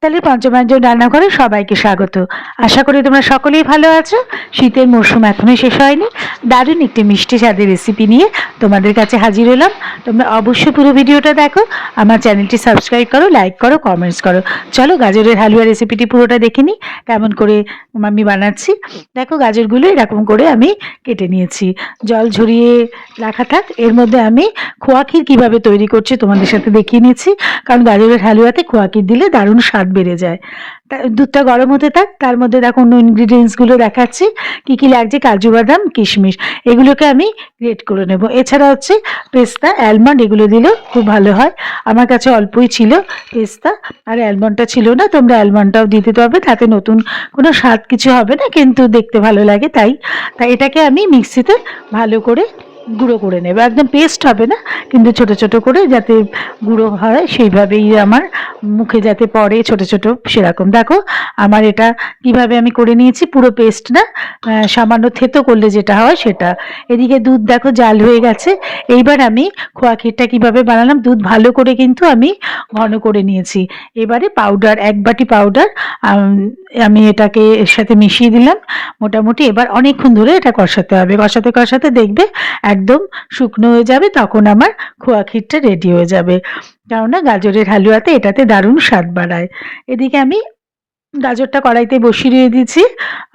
তাহলে পঞ্চমাঞ্জন রান্নাঘরে সবাইকে স্বাগত। আশা করি তোমরা সকলেই ভালো আছো। শীতের মরশুম এখনই শেষ হয়নি, দারুণ একটি মিষ্টি স্বাদের রেসিপি নিয়ে তোমাদের কাছে হাজির হলাম। তোমরা অবশ্যই পুরো ভিডিওটা দেখো, আমার চ্যানেলটি সাবস্ক্রাইব করো, লাইক করো, কমেন্টস করো। চলো গাজরের হালুয়া রেসিপিটি পুরোটা দেখে নিই কেমন করে আমি বানাচ্ছি। দেখো গাজরগুলো এরকম করে আমি কেটে নিয়েছি, জল ঝরিয়ে রাখা থাক। এর মধ্যে আমি খোয়া ক্ষীর কীভাবে তৈরি করছি তোমাদের সাথে দেখিয়ে নিচ্ছি, কারণ গাজরের হালুয়াতে খোয়া ক্ষীর দিলে দারুণ স্বাদ বেড়ে যায়। দুধটা গরম হতে থাক, তার মধ্যে দেখো অন্য ইনগ্রিডিয়েন্টসগুলো দেখাচ্ছি কী কী লাগছে। কাজু বাদাম, কিশমিশ এগুলোকে আমি গ্রেট করে নেব। এছাড়া হচ্ছে পেস্তা, অ্যালমন্ড এগুলো দিলেও খুব ভালো হয়। আমার কাছে অল্পই ছিল পেস্তা, আর অ্যালমন্ডটা ছিল না। তোমরা অ্যালমন্ডটাও দিতে পারবে, তাতে নতুন কোনো স্বাদ কিছু হবে না, কিন্তু দেখতে ভালো লাগে। তাই এটাকে আমি মিক্সিতে ভালো করে গুঁড়ো করে নেব। একদম পেস্ট হবে না, কিন্তু ছোট ছোট করে যাতে গুঁড়ো হয় সেইভাবেই আমার মুখে যাতে পড়ে ছোট ছোট, সেরকম। দেখো আমার এটা কিভাবে আমি করে নিয়েছি, পুরো পেস্ট না, সামান্য থেতো করলে যেটা হয় সেটা। এদিকে দুধ দেখো জাল হয়ে গেছে। এইবার আমি খোয়া ক্ষীরটা কীভাবে বানালাম, দুধ ভালো করে কিন্তু আমি ঘন করে নিয়েছি। এবারে পাউডার, 1 বাটি পাউডার আমি এটাকে এর সাথে মিশিয়ে দিলাম মোটামুটি। এবার অনেকক্ষণ ধরে এটা কষাতে হবে, কষাতে কষাতে দেখবে একদম শুকনো হয়ে যাবে, তখন আমার খোয়া ক্ষীরটা রেডি হয়ে যাবে। কেননা গাজরের হালুয়াতে এটাতে দারুণ স্বাদ বাড়ায়। এদিকে আমি গাজরটা কড়াইতে বসিয়ে দিয়েছি,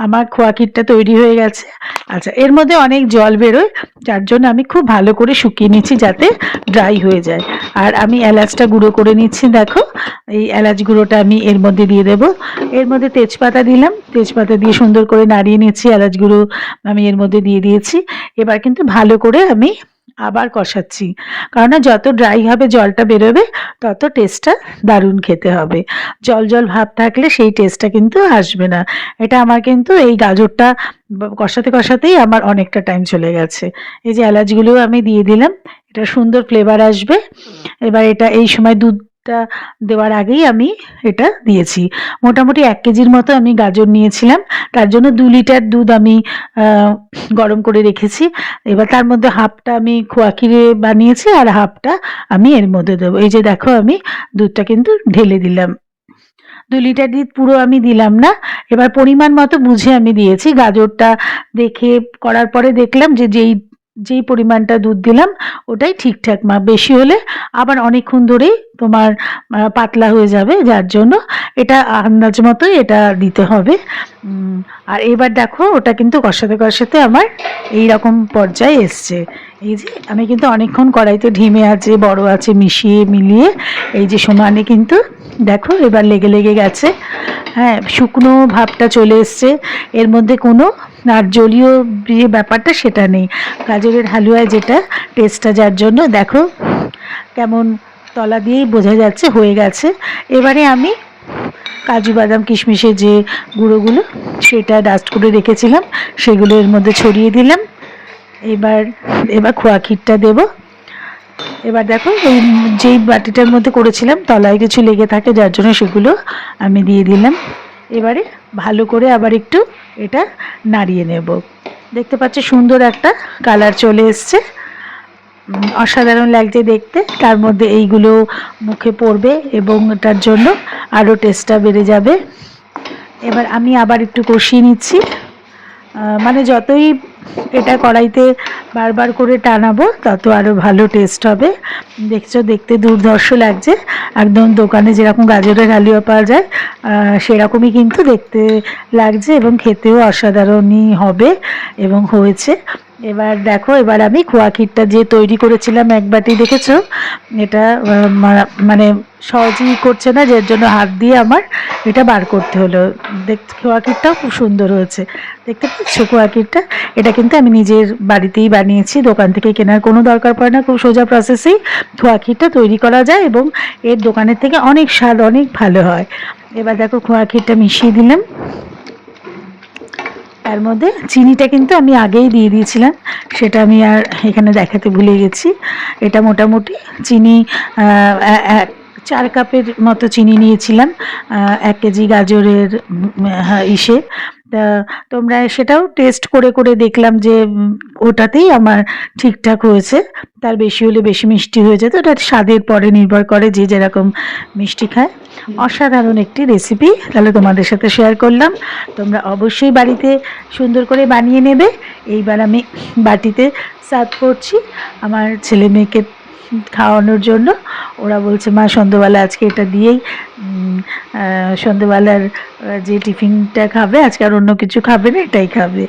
আমার খোয়া ক্ষীরটা তৈরি হয়ে গেছে। আচ্ছা, এর মধ্যে অনেক জল বেরোয়, যার জন্য আমি খুব ভালো করে শুকিয়ে নিচ্ছি যাতে ড্রাই হয়ে যায়। আর আমি এলাচটা গুঁড়ো করে নিচ্ছি। দেখো এই এলাচ গুঁড়োটা আমি এর মধ্যে দিয়ে দেব। এর মধ্যে তেজপাতা দিলাম, তেজপাতা দিয়ে সুন্দর করে নাড়িয়ে নিচ্ছি। এলাচ গুঁড়ো আমি এর মধ্যে দিয়ে দিয়েছি। এবার কিন্তু ভালো করে আমি আবার কষাচ্ছি, কারণ যত ড্রাই হবে জলটা বেরোবে তত টেস্টটা দারুণ খেতে হবে। জল জল ভাব থাকলে সেই টেস্টটা কিন্তু আসবে না। এটা আমার কিন্তু এই গাজরটা কষাতে কষাতেই আমার অনেকটা টাইম চলে গেছে। এই যে এলাচগুলোও আমি দিয়ে দিলাম, এটা সুন্দর ফ্লেভার আসবে। এবার এটা এই সময় দুধটা দেওয়ার আগেই আমি এটা দিয়েছি। মোটামুটি 1 কেজির মতো আমি গাজর নিয়েছিলাম, তার জন্য 2 লিটার দুধ আমি গরম করে রেখেছি। এবার তার মধ্যে হাফটা আমি খোয়া ক্ষীরে বানিয়েছি, আর হাফটা আমি এর মধ্যে দেবো। এই যে দেখো আমি দুধটা কিন্তু ঢেলে দিলাম। 2 লিটার দুধ পুরো আমি দিলাম না, এবার পরিমাণ মতো বুঝে আমি দিয়েছি। গাজরটা দেখে করার পরে দেখলাম যে যেই পরিমাণটা দুধ দিলাম ওটাই ঠিকঠাক মাপ। বেশি হলে আবার অনেকক্ষণ ধরেই তোমার পাতলা হয়ে যাবে, যার জন্য এটা আন্দাজ মতোই এটা দিতে হবে। আর এবার দেখো ওটা কিন্তু কষাতে কষাতে আমার এই রকম পর্যায়ে এসছে। এই যে আমি কিন্তু অনেকক্ষণ কড়াইতে ঢিমে আছে, বড় আছে মিশিয়ে মিলিয়ে এই যে সমানে কিন্তু দেখো এবার লেগে লেগে গেছে। হ্যাঁ, শুকনো ভাবটা চলে এসছে, এর মধ্যে কোনো আর জলীয় যে ব্যাপারটা সেটা নেই। গাজরের হালুয়ায় যেটা টেস্টটা, যার জন্য দেখো কেমন তলা দিয়েই বোঝা যাচ্ছে হয়ে গেছে। এবারে আমি কাজু বাদাম কিশমিশের যে গুঁড়োগুলো সেটা ডাস্ট করে রেখেছিলাম সেগুলো এর মধ্যে ছড়িয়ে দিলাম। এবার খোয়া ক্ষীরটা দেবো। এবার দেখো এই যেই বাটিটার মধ্যে করেছিলাম তলায় কিছু লেগে থাকে, যার জন্য সেগুলো আমি দিয়ে দিলাম। এবারে ভালো করে আবার একটু এটা নাড়িয়ে নেব। দেখতে পাচ্ছি সুন্দর একটা কালার চলে এসছে, অসাধারণ লাগছে দেখতে। তার মধ্যে এইগুলো মুখে পড়বে এবং এটার জন্য আরও টেস্টটা বেড়ে যাবে। এবার আমি আবার একটু কষিয়ে নিচ্ছি, মানে যতই এটা কড়াইতে বারবার করে টানাবো তত আরও ভালো টেস্ট হবে। দেখছো দেখতে দুর্ধর্ষ লাগছে, একদম দোকানে যেরকম গাজরের হালুয়া পাওয়া যায় সেরকমই কিন্তু দেখতে লাগছে, এবং খেতেও অসাধারণই হবে এবং হয়েছে। এবার দেখো এবার আমি খোয়া ক্ষীরটা যে তৈরি করেছিলাম 1 বাটি, দেখেছো এটা মানে সহজেই করছে না, যার জন্য হাত দিয়ে আমার এটা বার করতে হলো। দেখতে খোয়া ক্ষীরটাও খুব সুন্দর হয়েছে, দেখতে পাচ্ছ খোয়া ক্ষীরটা। এটা কিন্তু আমি নিজের বাড়িতেই বানিয়েছি, দোকান থেকে কেনার কোনো দরকার পড়ে না। খুব সোজা প্রসেসেই খোয়া ক্ষীরটা তৈরি করা যায় এবং এর দোকানের থেকে অনেক স্বাদ অনেক ভালো হয়। এবার দেখো খোয়া ক্ষীরটা মিশিয়ে দিলাম। তার মধ্যে চিনিটা কিন্তু আমি আগেই দিয়ে দিয়েছিলাম, সেটা আমি আর এখানে দেখাতে ভুলে গেছি। এটা মোটামুটি চিনি 4 কাপের মতো চিনি নিয়েছিলাম 1 কেজি গাজরের ইসে। তা তোমরা সেটাও টেস্ট করে করে দেখলাম যে ওটাতেই আমার ঠিকঠাক হয়েছে। তার বেশি হলে বেশি মিষ্টি হয়ে যেত, ওটা স্বাদের পরে নির্ভর করে যে যেরকম মিষ্টি খায়। অসাধারণ একটি রেসিপি তাহলে তোমাদের সাথে শেয়ার করলাম। তোমরা অবশ্যই বাড়িতে সুন্দর করে বানিয়ে নেবে। এইবার আমি বাটিতে সার্ভ করছি আমার ছেলে মেয়েকে খাওয়ানোর জন্য। ওরা বলছে মা সন্ধ্যেবেলা আজকে এটা দিয়েই সন্ধ্যেবেলার যে টিফিনটা খাবে, আজকে আর অন্য কিছু খাবে না, এটাই খাবে।